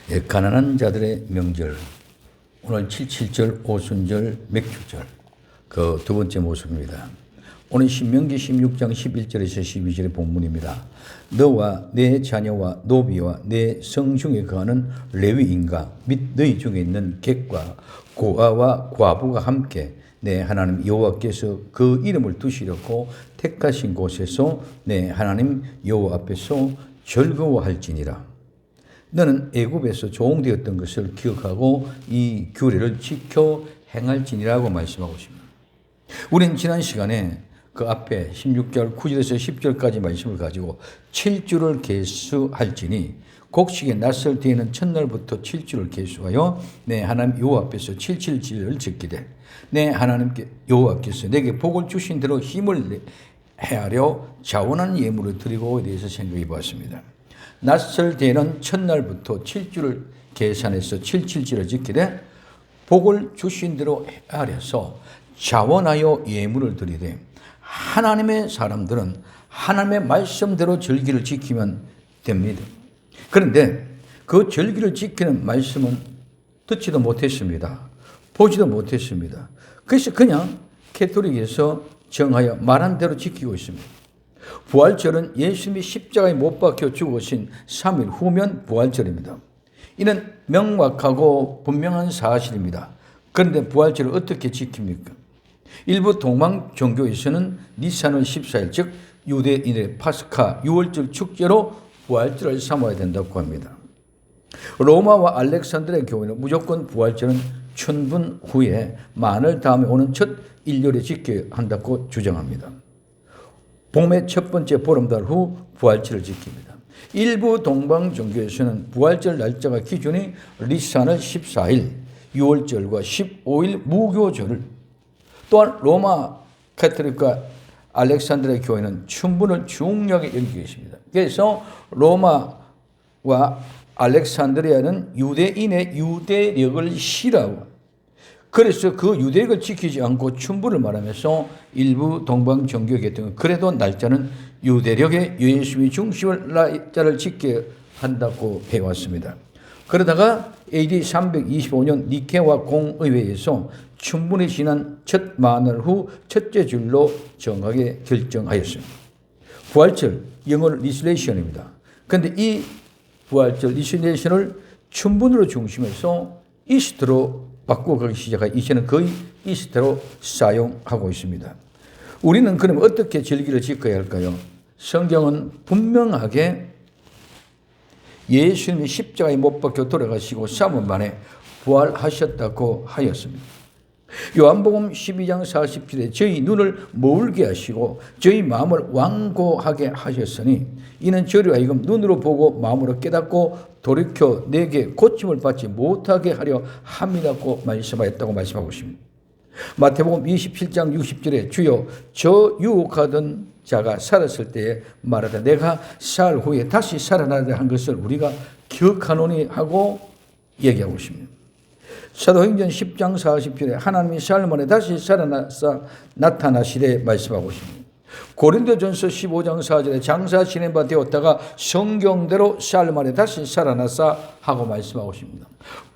가난한 자들의 명절, 오늘 7.7절, 오순절, 맥주절, 그 두 번째 모습입니다. 오늘 신명기 16장 11절에서 12절의 본문입니다. 너와 내 자녀와 노비와 내 성중에 거하는 레위인과 및 너희 중에 있는 객과 고아와 과부가 함께 내 하나님 여호와께서 그 이름을 두시려고 택하신 곳에서 내 하나님 여호와 앞에서 즐거워할지니라. 너는 애굽에서 종되었던 것을 기억하고 이 규례를 지켜 행할지니라고 말씀하고 있습니다. 우리는 지난 시간에 그 앞에 16절 9절에서 10절까지 말씀을 가지고 7주를 계수할지니 곡식에 낯설 때에는 첫날부터 7주를 계수하여 내 하나님 여호와 앞에서 7.7절을 지키되 내 하나님께 여호와께서 내게 복을 주신 대로 힘을 헤아려 자원한 예물을 드리고에 대해서 생각해 보았습니다. 낯설 때에는 첫날부터 7주를 계산해서 7.7절을 지키되 복을 주신 대로 헤아려서 자원하여 예물을 드리되 하나님의 사람들은 하나님의 말씀대로 절기를 지키면 됩니다. 그런데 그 절기를 지키는 말씀은 듣지도 못했습니다. 보지도 못했습니다. 그래서 그냥 캐토릭에서 정하여 말한 대로 지키고 있습니다. 부활절은 예수님이 십자가에 못 박혀 죽으신 3일 후면 부활절입니다. 이는 명확하고 분명한 사실입니다. 그런데 부활절을 어떻게 지킵니까? 일부 동방 종교에서는 니산월 14일 즉 유대인의 파스카 6월절 축제로 부활절을 삼아야 된다고 합니다. 로마와 알렉산드리아 교회는 무조건 부활절은 천분 후에 만월 다음에 오는 첫 일요일에 지켜야 한다고 주장합니다. 봄의 첫 번째 보름달 후 부활절을 지킵니다. 일부 동방 종교에서는 부활절 날짜가 기준이 니산월 14일 6월절과 15일 무교절을, 또한 로마 카톨릭과 알렉산드리아 교회는 춘분을 중요하게 여기고 있습니다. 그래서 로마와 알렉산드리아는 유대인의 유대력을 싫어하고, 그래서 그 유대력을 지키지 않고 춘분을 말하면서 일부 동방 종교 계통은 그래도 날짜는 유대력의 예수님이 중심을 날짜를 지켜야 한다고 해왔습니다. 그러다가 AD 325년 니케와 공의회에서 춘분이 지난 첫 만월 후 첫째 줄로 정하게 결정하였습니다. 부활절, 영어로 리스레이션입니다. 그런데 이 부활절 리스레이션을 춘분으로 중심해서 이스트로 바꾸기 시작하여 이제는 거의 이스트로 사용하고 있습니다. 우리는 그럼 어떻게 절기를 지켜야 할까요? 성경은 분명하게 예수님이 십자가에 못 박혀 돌아가시고 3일 만에 부활하셨다고 하였습니다. 요한복음 12장 40절에 저희 눈을 멀게 하시고 저희 마음을 완고하게 하셨으니 이는 저를 하여금 눈으로 보고 마음으로 깨닫고 돌이켜 내게 고침을 받지 못하게 하려 함이라고 말씀하였다고 말씀하고 있습니다. 마태복음 27장 60절에 주여 저 유혹하던 자가 살았을 때에 말하다 내가 사흘 후에 다시 살아나려 한 것을 우리가 기억하노니 하고 얘기하고 있습니다. 사도행전 10장 40절에 하나님이 사흘 만에 다시 살아나서 나타나시되 말씀하고 있습니다. 고린도전서 15장 4절에 장사 지낸 바 되었다가 성경대로 사흘 만에 다시 살아나서 하고 말씀하고 있습니다.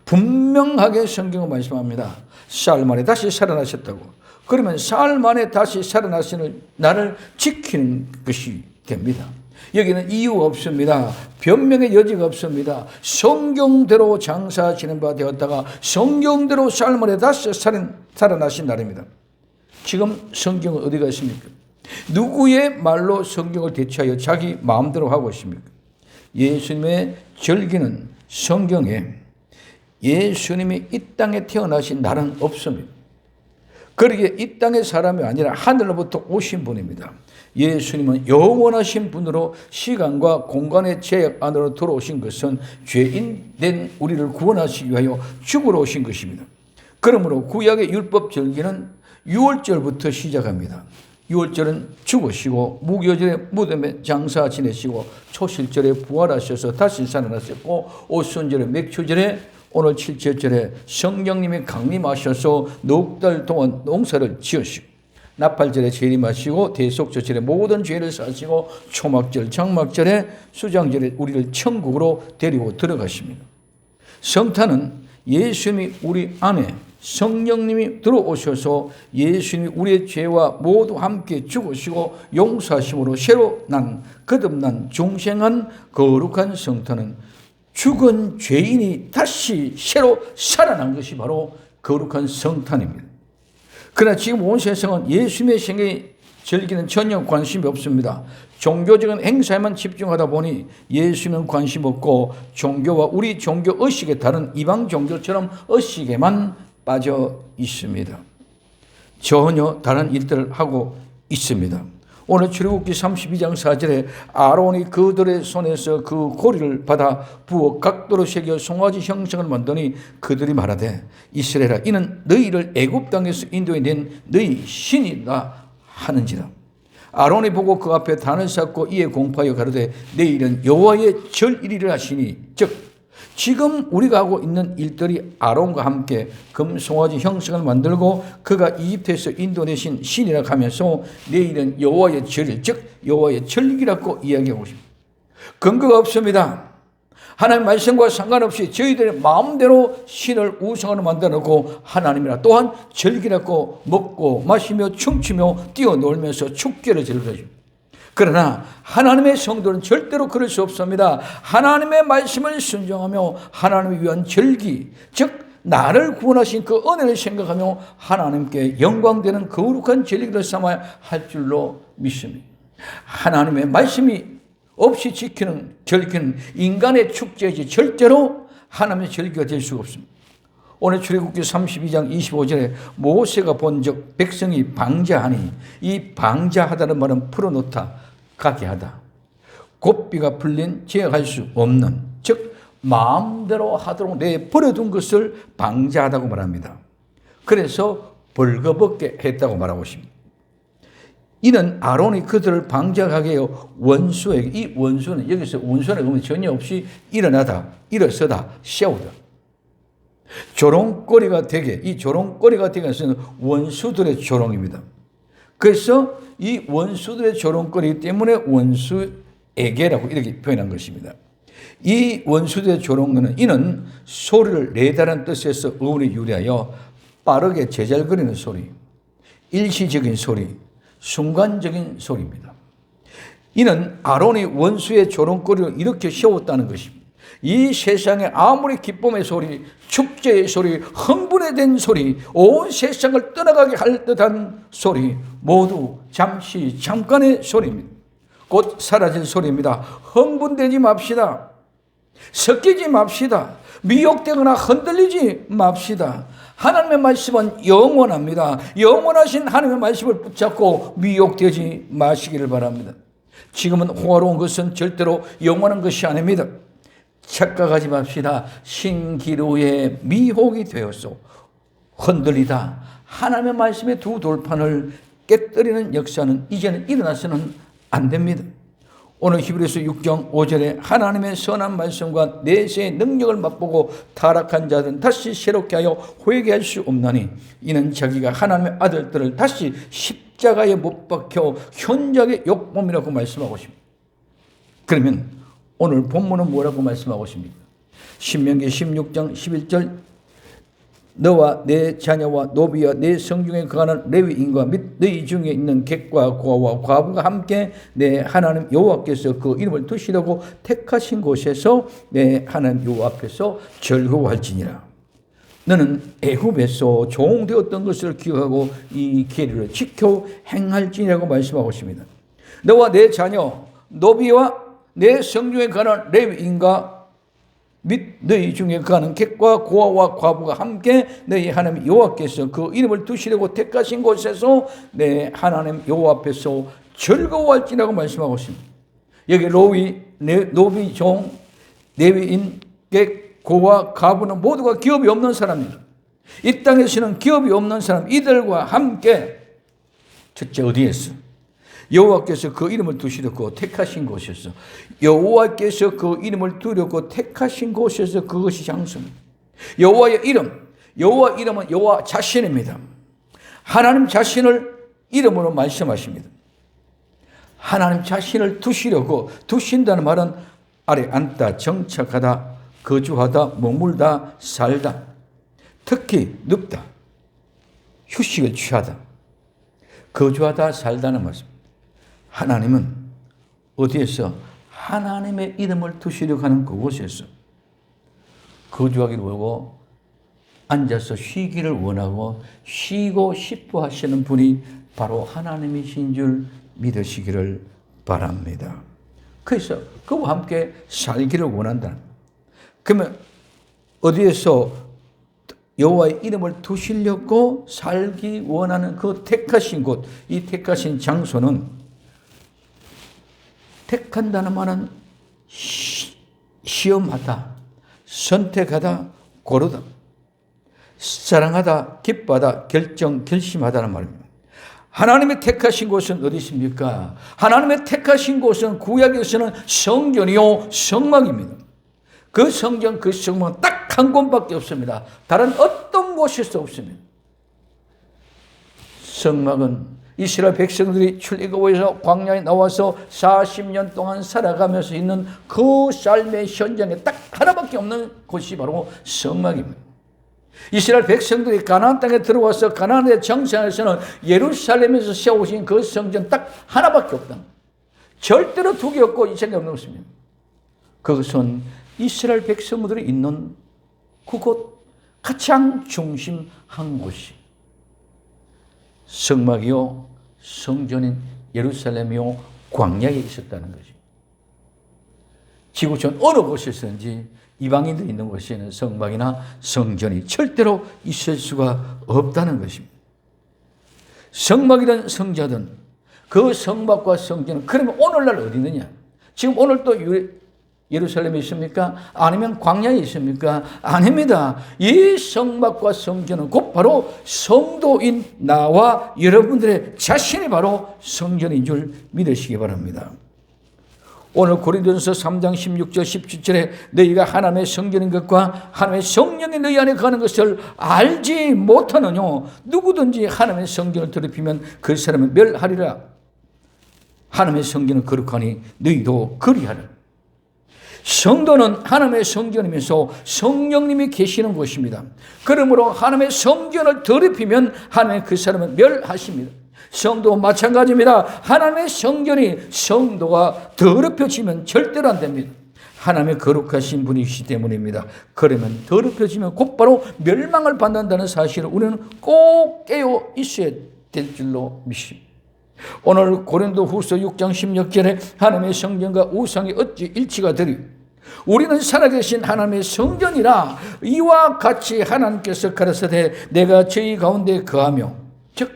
분명하게 성경은 말씀합니다. 사흘 만에 다시 살아나셨다고. 그러면 사흘 만에 다시 살아나시는 나를 지키는 것이 됩니다. 여기는 이유가 없습니다. 변명의 여지가 없습니다. 성경대로 장사 지낸 바 되었다가 성경대로 사흘 만에 다시 살아나신 날입니다. 지금 성경은 어디가 있습니까? 누구의 말로 성경을 대체하여 자기 마음대로 하고 있습니까? 예수님의 절기는 성경에 예수님이 이 땅에 태어나신 날은 없습니다. 그러기에 이 땅의 사람이 아니라 하늘로부터 오신 분입니다. 예수님은 영원하신 분으로 시간과 공간의 제약 안으로 들어오신 것은 죄인 된 우리를 구원하시기 위하여 죽으러 오신 것입니다. 그러므로 구약의 율법 절기는 6월절부터 시작합니다. 6월절은 죽으시고 무교절에 무덤에 장사 지내시고 초실절에 부활하셔서 다시 살아나셨고 오순절에 맥주절에 오늘 7절에 성령님이 강림하셔서 넉 달 동안 농사를 지으시고 나팔절에 재림하시고 대속절에 모든 죄를 사시고 초막절 장막절에 수장절에 우리를 천국으로 데리고 들어가십니다. 성탄은 예수님이 우리 안에 성령님이 들어오셔서 예수님이 우리의 죄와 모두 함께 죽으시고 용서하심으로 새로 난 거듭난 중생한 거룩한 성탄은 죽은 죄인이 다시 새로 살아난 것이 바로 거룩한 성탄입니다. 그러나 지금 온 세상은 예수님의 생애 즐기는 전혀 관심이 없습니다. 종교적인 행사에만 집중하다 보니 예수님은 관심 없고 종교와 우리 종교 의식에 다른 이방 종교처럼 의식에만 빠져 있습니다. 전혀 다른 일들을 하고 있습니다. 오늘 출애굽기 32장 4절에 아론이 그들의 손에서 그 고리를 받아 부어 각도로 새겨 송아지 형상을 만드니 그들이 말하되 이스라엘아 이는 너희를 애굽 땅에서 인도해 낸 너희 신이다 하는지라. 아론이 보고 그 앞에 단을 쌓고 이에 공포하여 가로되 내일은 여호와의 절일이라 하시니 즉 지금 우리가 하고 있는 일들이 아론과 함께 금송아지 형상을 만들고 그가 이집트에서 인도내신 신이라 하면서 내일은 여호와의 절일 즉 여호와의 절기라고 이야기하고 있습니다. 근거가 없습니다. 하나님 말씀과 상관없이 저희들의 마음대로 신을 우상으로 만들어놓고 하나님이라 또한 절기라고 먹고 마시며 춤추며 뛰어놀면서 축제를 즐겨요. 그러나 하나님의 성도는 절대로 그럴 수 없습니다. 하나님의 말씀을 순종하며 하나님을 위한 절기 즉 나를 구원하신 그 은혜를 생각하며 하나님께 영광되는 거룩한 절기를 삼아야 할 줄로 믿습니다. 하나님의 말씀이 없이 지키는 절기는 인간의 축제이지 절대로 하나님의 절기가 될 수가 없습니다. 오늘 출애굽기 32장 25절에 모세가 본즉 백성이 방자하니 이 방자하다는 말은 풀어놓다 가게 하다 곱비가 풀린 제어할 수 없는 즉 마음대로 하도록 내버려둔 것을 방자하다고 말합니다. 그래서 벌거벗게 했다고 말하고 있습니다. 이는 아론이 그들을 방자하게 하여 원수에게 이 원수는 여기서 원수는 그러면 전혀 없이 일어나다 일어서다 세우다 조롱거리가 되게 이 조롱거리가 되게 해서는 원수들의 조롱입니다. 그래서 이 원수들의 조롱거리이기 때문에 원수에게라고 이렇게 표현한 것입니다. 이 원수들의 조롱은 이는 소리를 내다라는 뜻에서 어원에 유래하여 빠르게 제잘거리는 소리, 일시적인 소리, 순간적인 소리입니다. 이는 아론이 원수의 조롱거리를 이렇게 세웠다는 것입니다. 이 세상에 아무리 기쁨의 소리, 축제의 소리, 흥분에 된 소리, 온 세상을 떠나가게 할 듯한 소리 모두 잠시 잠깐의 소리입니다. 곧 사라질 소리입니다. 흥분되지 맙시다. 섞이지 맙시다. 미혹되거나 흔들리지 맙시다. 하나님의 말씀은 영원합니다. 영원하신 하나님의 말씀을 붙잡고 미혹되지 마시기를 바랍니다. 지금은 호화로운 것은 절대로 영원한 것이 아닙니다. 착각하지 맙시다. 신기루의 미혹이 되어서 흔들리다 하나님의 말씀의 두 돌판을 깨뜨리는 역사는 이제는 일어나서는 안 됩니다. 오늘 히브리서 6장 5절에 하나님의 선한 말씀과 내세의 능력을 맛보고 타락한 자들은 다시 새롭게 하여 회개할 수 없나니 이는 자기가 하나님의 아들들을 다시 십자가에 못 박혀 현장의 욕범이라고 말씀하고 있습니다. 그러면 오늘 본문은 뭐라고 말씀하고 있습니까? 신명기 16장 11절 너와 내 자녀와 노비와 내 성중에 거하는 레위인과 및 너희 중에 있는 객과 고아와 과부가 함께 내 하나님 여호와께서 그 이름을 두시려고 택하신 곳에서 내 하나님 여호와 앞에서 즐거워할지니라. 너는 애굽에서 종되었던 것을 기억하고 이 계율을 지켜 행할지니라고 말씀하고 있습니다. 너와 내 자녀 노비와 내 성중에 거하는 레위인과 및 너희 중에 거하는 객과 고아와 과부가 함께 너희 하나님 여호와께서 그 이름을 두시려고 택하신 곳에서 내 하나님 여호와 앞에서 즐거워할지라고 말씀하고 있습니다. 여기 노비, 종, 레위인, 객, 고아, 과부는 모두가 기업이 없는 사람입니다. 이 땅에서는 기업이 없는 사람 이들과 함께 첫째 어디에서? 여호와께서 그 이름을 두시려고 택하신 곳에서 여호와께서 그 이름을 두려고 택하신 곳에서 그것이 장소입니다. 여호와의 이름, 여호와 이름은 여호와 자신입니다. 하나님 자신을 이름으로 말씀하십니다. 하나님 자신을 두시려고 두신다는 말은 아래 앉다, 정착하다, 거주하다, 머물다, 살다, 특히 눕다, 휴식을 취하다, 거주하다, 살다는 말씀. 하나님은 어디에서 하나님의 이름을 두시려고 하는 그곳에서 거주하기를 원하고 앉아서 쉬기를 원하고 쉬고 싶어 하시는 분이 바로 하나님이신 줄 믿으시기를 바랍니다. 그래서 그와 함께 살기를 원한다. 그러면 어디에서 여호와의 이름을 두시려고 살기 원하는 그 택하신 곳, 이 택하신 장소는, 택한다는 말은 시험하다, 선택하다, 고르다, 사랑하다, 기뻐하다, 결심하다는 말입니다. 하나님의 택하신 곳은 어디 있습니까? 하나님의 택하신 곳은 구약에서는 성전이요 성막입니다. 그 성전, 그 성막은 딱 한 곳밖에 없습니다. 다른 어떤 곳에서 없습니다. 성막은 이스라엘 백성들이 출애굽에서 광야에 나와서 40년 동안 살아가면서 있는 그 삶의 현장에 딱 하나밖에 없는 곳이 바로 성막입니다. 이스라엘 백성들이 가나안 땅에 들어와서 가나안의 정상에서는 예루살렘에서 세우신 그 성전 딱 하나밖에 없다. 절대로 두 개 없고 이전에 없는 것입니다. 그것은 이스라엘 백성들이 있는 그곳 가장 중심 한 곳이 성막이요 성전인 예루살렘이요 광야에 있었다는 것이. 지구촌 어느 곳에서든지 이방인들이 있는 곳에는 성막이나 성전이 절대로 있을 수가 없다는 것입니다. 성막이든 성자든 그 성막과 성전은 그러면 오늘날 어디 있느냐? 지금 오늘 또 예루살렘에 있습니까? 아니면 광야에 있습니까? 아닙니다. 이 성막과 성전은 곧 바로 성도인 나와 여러분들의 자신이 바로 성전인 줄 믿으시기 바랍니다. 오늘 고린도전서 3장 16절 17절에 너희가 하나님의 성전인 것과 하나님의 성령이 너희 안에 거하는 것을 알지 못하느냐? 누구든지 하나님의 성전을 더럽히면 그 사람은 멸하리라. 하나님의 성전은 거룩하니 너희도 그리하라. 성도는 하나님의 성전이면서 성령님이 계시는 곳입니다. 그러므로 하나님의 성전을 더럽히면 하나님 그 사람은 멸하십니다. 성도 마찬가지입니다. 하나님의 성전이 성도가 더럽혀지면 절대로 안 됩니다. 하나님의 거룩하신 분이시기 때문입니다. 그러면 더럽혀지면 곧바로 멸망을 받는다는 사실을 우리는 꼭 깨어 있어야 될 줄로 믿습니다. 오늘 고린도후서 6장 16절에 하나님의 성전과 우상이 어찌 일치가 되리? 우리는 살아계신 하나님의 성전이라 이와 같이 하나님께서 가라사대 내가 저희 가운데 거하며, 즉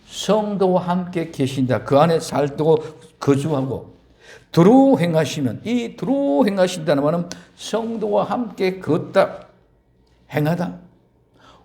성도와 함께 계신다. 그 안에 살고 거주하고 두루 행하시면, 이 두루 행하신다는 말은 성도와 함께 걷다, 행하다.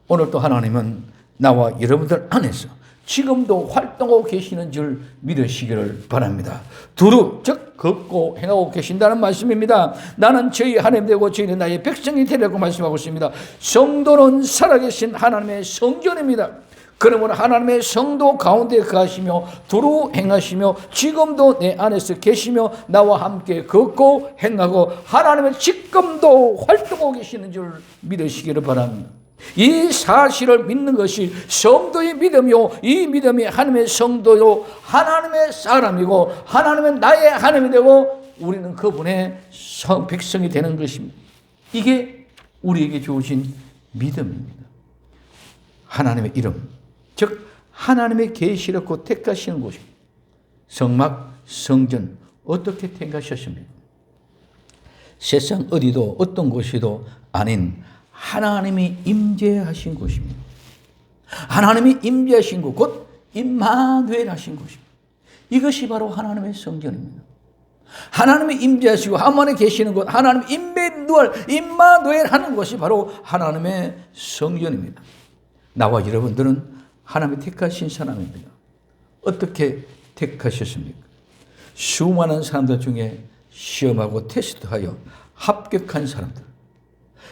오늘 또 하나님은 나와 여러분들 안에서 지금도 활동하고 계시는 줄 믿으시기를 바랍니다. 두루, 즉 걷고 행하고 계신다는 말씀입니다. 나는 저희 하나님 되고 저희는 나의 백성이 되라고 말씀하고 있습니다. 성도는 살아계신 하나님의 성전입니다. 그러므로 하나님의 성도 가운데 가시며 두루 행하시며 지금도 내 안에서 계시며 나와 함께 걷고 행하고 하나님의 지금도 활동하고 계시는 줄 믿으시기를 바랍니다. 이 사실을 믿는 것이 성도의 믿음이요, 이 믿음이 하나님의 성도요, 하나님의 사람이고 하나님은 나의 하나님이 되고 우리는 그분의 백성이 되는 것입니다. 이게 우리에게 주어진 믿음입니다. 하나님의 이름, 즉 하나님의 계시를 곧 택하시는 곳입니다. 성막, 성전 어떻게 택하셨습니까? 세상 어디도 어떤 곳이도 아닌 하나님이 임재하신 곳입니다. 하나님이 임재하신 곳, 곧 임마누엘 하신 곳입니다. 이것이 바로 하나님의 성전입니다. 하나님이 임재하시고 하나님에 계시는 곳, 하나님 임마누엘 하는 것이 바로 하나님의 성전입니다. 나와 여러분들은 하나님이 택하신 사람입니다. 어떻게 택하셨습니까? 수많은 사람들 중에 시험하고 테스트하여 합격한 사람들,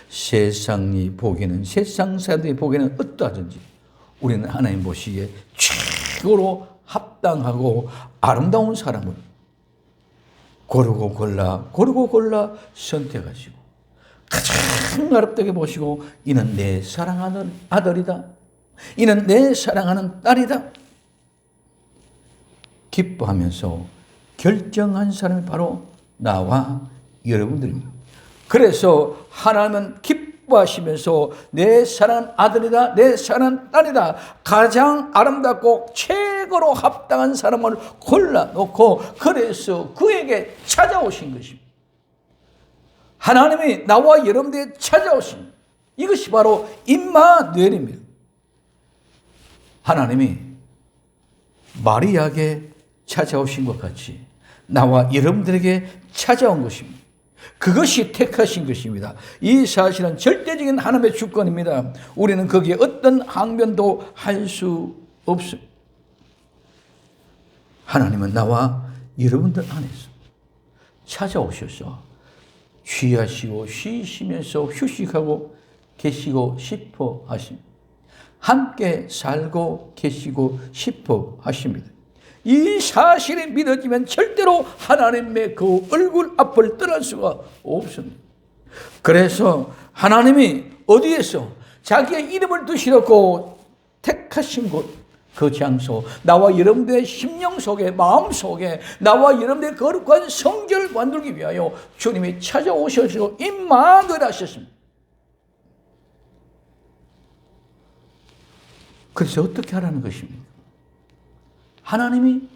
세상 사람들이 보기에는 어떠하든지 우리는 하나님 보시기에 최고로 합당하고 아름다운 사람을 고르고 골라 선택하시고 가장 아름답게 보시고 이는 내 사랑하는 아들이다. 이는 내 사랑하는 딸이다. 기뻐하면서 결정한 사람이 바로 나와 여러분들입니다. 그래서 하나님은 기뻐하시면서 내 사랑하는 아들이다, 내 사랑하는 딸이다, 가장 아름답고 최고로 합당한 사람을 골라놓고 그래서 그에게 찾아오신 것입니다. 하나님이 나와 여러분들에게 찾아오신 이것이 바로 임마누엘입니다. 하나님이 마리아에게 찾아오신 것 같이 나와 여러분들에게 찾아온 것입니다. 그것이 택하신 것입니다. 이 사실은 절대적인 하나님의 주권입니다. 우리는 거기에 어떤 항변도 할 수 없습니다. 하나님은 나와 여러분들 안에서 찾아오셔서 취하시고 쉬시면서 휴식하고 계시고 싶어 하십니다. 함께 살고 계시고 싶어 하십니다. 이 사실이 믿어지면 절대로 하나님의 그 얼굴 앞을 떠날 수가 없습니다. 그래서 하나님이 어디에서 자기의 이름을 두시려고 택하신 곳, 그 장소, 나와 여러분들의 심령 속에, 마음 속에, 나와 여러분들의 거룩한 성전을 만들기 위하여 주님이 찾아오셔서 임마누엘 하셨습니다. 그래서 어떻게 하라는 것입니까? 하나님이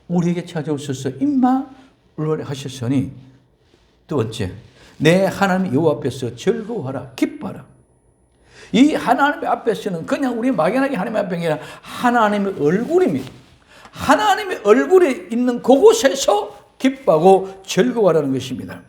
우리에게 찾아오셔서 임마누엘 하셨으니 두 번째, 내 하나님 여호와 앞에서 즐거워하라, 기뻐하라. 이 하나님 앞에서는 그냥 우리 막연하게 하나님 앞에 아니라 하나님의 얼굴입니다. 하나님의 얼굴이 있는 그곳에서 기뻐하고 즐거워하라는 것입니다.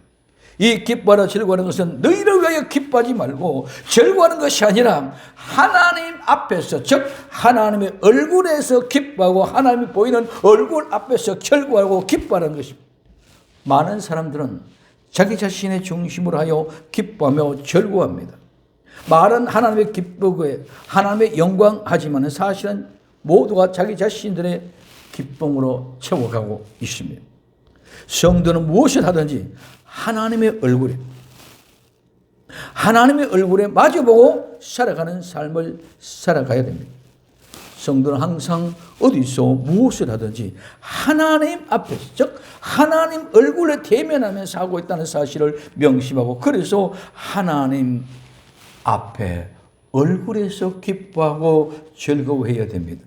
이 기뻐하라 즐거워하는 것은 너희를 위하여 기뻐하지 말고 즐거워하는 것이 아니라 하나님 앞에서, 즉 하나님의 얼굴에서 기뻐하고 하나님이 보이는 얼굴 앞에서 즐거워하고 기뻐하는 것입니다. 많은 사람들은 자기 자신의 중심으로 하여 기뻐하며 즐거워합니다. 말은 하나님의 기쁘고 하나님의 영광하지만 사실은 모두가 자기 자신들의 기쁨으로 채워가고 있습니다. 성도는 무엇을 하든지 하나님의 얼굴에 마주보고 살아가는 삶을 살아가야 됩니다. 성도는 항상 어디서 무엇을 하든지 하나님 앞에서, 즉 하나님 얼굴에 대면하면서 하고 있다는 사실을 명심하고, 그래서 하나님 앞에 얼굴에서 기뻐하고 즐거워해야 됩니다.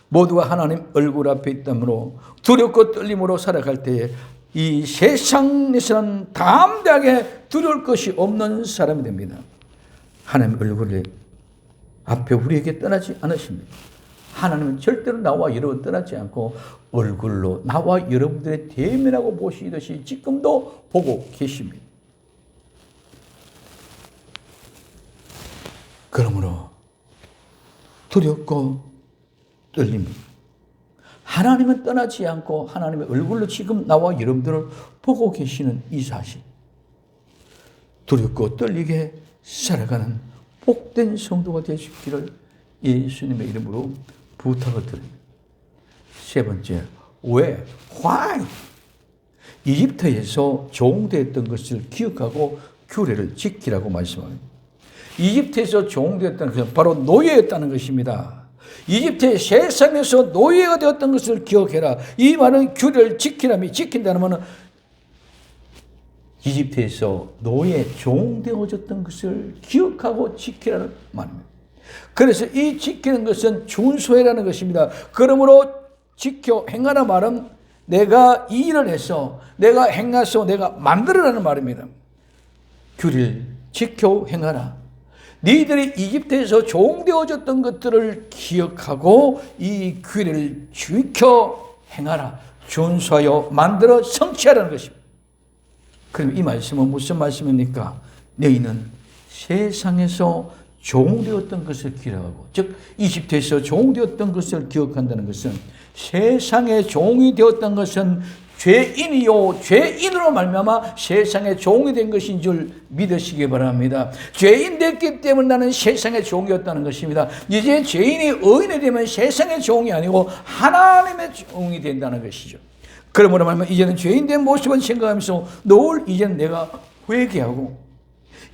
모두가 하나님 얼굴 앞에 있다므로 두렵고 떨림으로 살아갈 때에 이 세상에서는 담대하게 두려울 것이 없는 사람이 됩니다. 하나님 얼굴 앞에 우리에게 떠나지 않으십니다. 하나님은 절대로 나와 여러분 떠나지 않고 얼굴로 나와 여러분들의 대면하고 보시듯이 지금도 보고 계십니다. 그러므로 두렵고 떨립니다. 하나님은 떠나지 않고 하나님의 얼굴로 지금 나와 여러분들을 보고 계시는 이 사실, 두렵고 떨리게 살아가는 복된 성도가 되시기를 예수님의 이름으로 부탁을 드립니다. 세 번째, 왜? Why? 이집트에서 종되었던 것을 기억하고 규례를 지키라고 말씀합니다. 이집트에서 종되었다는 것은 바로 노예였다는 것입니다. 이집트의 세상에서 노예가 되었던 것을 기억해라. 이 말은 규례를 지키라며, 지킨다는 말은 이집트에서 노예 종되어졌던 것을 기억하고 지키라는 말입니다. 그래서 이 지키는 것은 준수해라는 것입니다. 그러므로 지켜 행하라 말은 내가 이 일을 해서, 내가 행해서, 내가 만들어라는 말입니다. 규례를 지켜 행하라. 너희들이 이집트에서 종되어졌던 것들을 기억하고 이 규례를 지켜 행하라. 준수하여 만들어 성취하라는 것입니다. 그럼 이 말씀은 무슨 말씀입니까? 너희는 세상에서 종되었던 것을 기억하고, 즉 이집트에서 종되었던 것을 기억한다는 것은 세상에 종이 되었던 것은 죄인이요, 죄인으로 말미암아 세상의 종이 된 것인 줄 믿으시기 바랍니다. 죄인 됐기 때문에 나는 세상의 종이었다는 것입니다. 이제 죄인이 의인이 되면 세상의 종이 아니고 하나님의 종이 된다는 것이죠. 그러므로 말하면 이제는 죄인 된 모습을 생각하면서 늘 이제는 내가 회개하고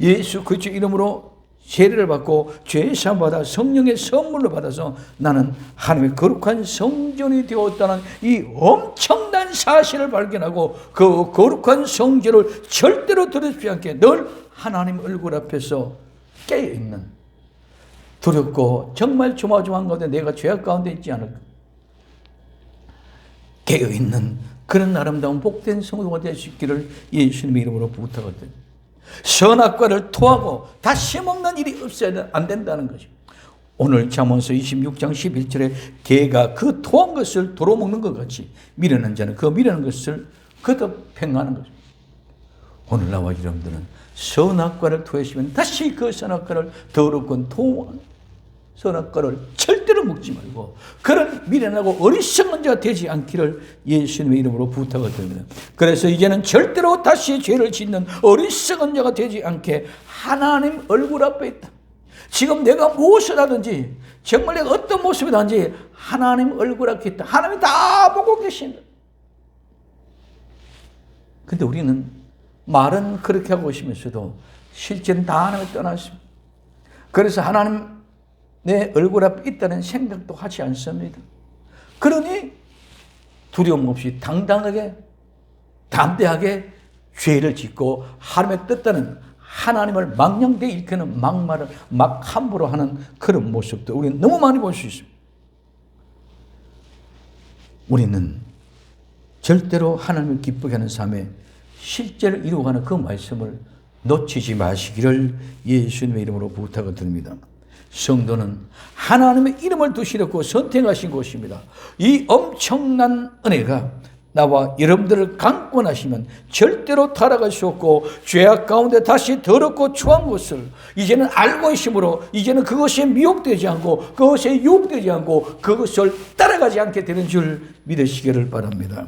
예수 그리스도 이름으로 세례를 받고 죄 사함 받아 성령의 선물로 받아서 나는 하나님의 거룩한 성전이 되었다는 이 엄청난 사실을 발견하고 그 거룩한 성전을 절대로 들여다보지 않게 늘 하나님 얼굴 앞에서 깨어있는, 두렵고 정말 조마조마한 가운데 내가 죄악 가운데 있지 않을까, 깨어있는 그런 아름다운 복된 성도가 될 수 있기를 예수님의 이름으로 부탁하거든요. 선악과를 토하고 다시 먹는 일이 없어야 안 된다는 것입니다. 오늘 잠언서 26장 11절에 개가 그 토한 것을 도로 먹는 것 같이 미련한 자는 그 미련한 것을 거듭 행하는 것입니다. 오늘 나와 여러분들은 선악과를 토하시면 다시 그 선악과를 더럽고 토한 선악과를 절대로 먹지 말고 그런 미련하고 어리석은 자가 되지 않기를 예수님의 이름으로 부탁을 드립니다. 그래서 이제는 절대로 다시 죄를 짓는 어리석은 자가 되지 않게 하나님 얼굴 앞에 있다. 지금 내가 무엇을 하든지 정말 내가 어떤 모습이 나든지 하나님 얼굴 앞에 있다. 하나님이 다 보고 계신다. 근데 우리는 말은 그렇게 하고 있으면서도 실제는 다 하나님을 떠났습니다. 그래서 하나님 내 얼굴 앞에 있다는 생각도 하지 않습니다. 그러니 두려움 없이 당당하게 담대하게 죄를 짓고 하나님의 뜻다는 하나님을 망령되이 일컫는 막말을 막 함부로 하는 그런 모습도 우리는 너무 많이 볼 수 있습니다. 우리는 절대로 하나님을 기쁘게 하는 삶에 실제를 이루어가는 그 말씀을 놓치지 마시기를 예수님의 이름으로 부탁을 드립니다. 성도는 하나님의 이름을 두시려고 선택하신 곳입니다. 이 엄청난 은혜가 나와 여러분들을 강권하시면 절대로 타락할 수 없고 죄악 가운데 다시 더럽고 추한 것을 이제는 알고 있으므로 이제는 그것에 미혹되지 않고 그것에 유혹되지 않고 그것을 따라가지 않게 되는 줄 믿으시기를 바랍니다.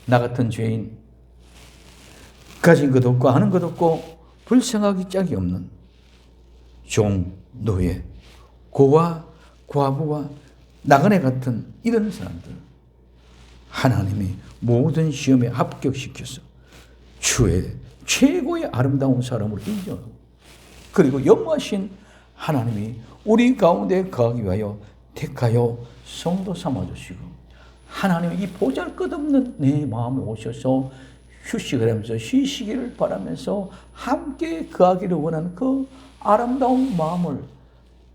나 같은 죄인, 가진 것 없고 아는 것 없고 불쌍하기 짝이 없는 종, 노예, 고와 과부와 나그네 같은 이런 사람들 하나님이 모든 시험에 합격시켜서 주의 최고의 아름다운 사람으로 인정하고 그리고 영화신 하나님이 우리 가운데 거하기 위하여 택하여 성도 삼아주시고 하나님의 이 보잘것없는 내 마음에 오셔서 휴식을 하면서 쉬시기를 바라면서 함께 거하기를 원하는 그 아름다운 마음을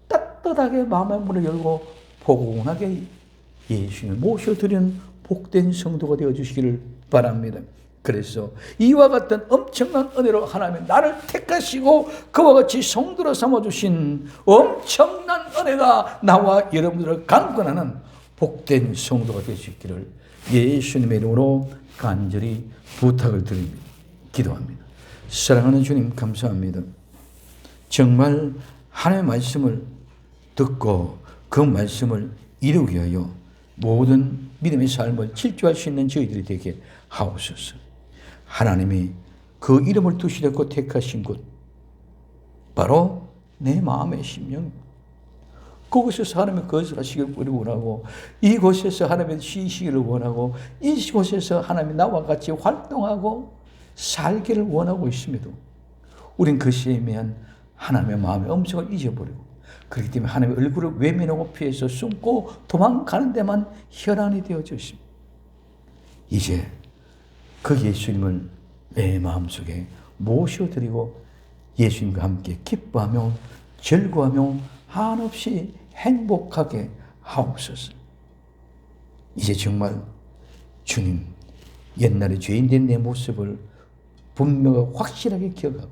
따뜻하게 마음의 문을 열고 포근하게 예수님을 모셔드리는 복된 성도가 되어주시기를 바랍니다. 그래서 이와 같은 엄청난 은혜로 하나님이 나를 택하시고 그와 같이 성도로 삼아주신 엄청난 은혜가 나와 여러분들을 강권하는 복된 성도가 될 수 있기를 예수님의 이름으로 간절히 부탁을 드립니다. 기도합니다. 사랑하는 주님 감사합니다. 정말 하나님의 말씀을 듣고 그 말씀을 이루기 위하여 모든 믿음의 삶을 질주할 수 있는 저희들이 되게 하옵소서. 하나님이 그 이름을 두시려고 택하신 곳 바로 내 마음의 심령, 그곳에서 하나님의 것을 하시기를 원하고 이곳에서 하나님의 쉬시기를 원하고 이곳에서 하나님이 나와 같이 활동하고 살기를 원하고 있음에도 우린 그것에 의한 하나님의 마음의 음성을 잊어버리고 그렇기 때문에 하나님의 얼굴을 외면하고 피해서 숨고 도망가는 데만 혈안이 되어져 있습니다. 이제 그 예수님을 내 마음속에 모셔드리고 예수님과 함께 기뻐하며 즐거워하며 한없이 행복하게 하옵소서. 이제 정말 주님 옛날에 죄인된 내 모습을 분명하고 확실하게 기억하고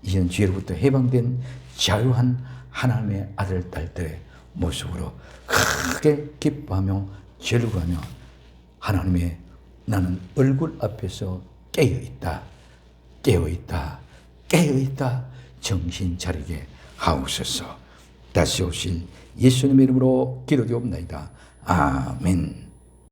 이제는 죄로부터 해방된 자유한 하나님의 아들 딸들의 모습으로 크게 기뻐하며 즐거워하며 하나님의 나는 얼굴 앞에서 깨어있다 깨어있다 깨어있다 정신 차리게 하옵소서. 다시 오실 예수님의 이름으로 기도되옵나이다. 아멘.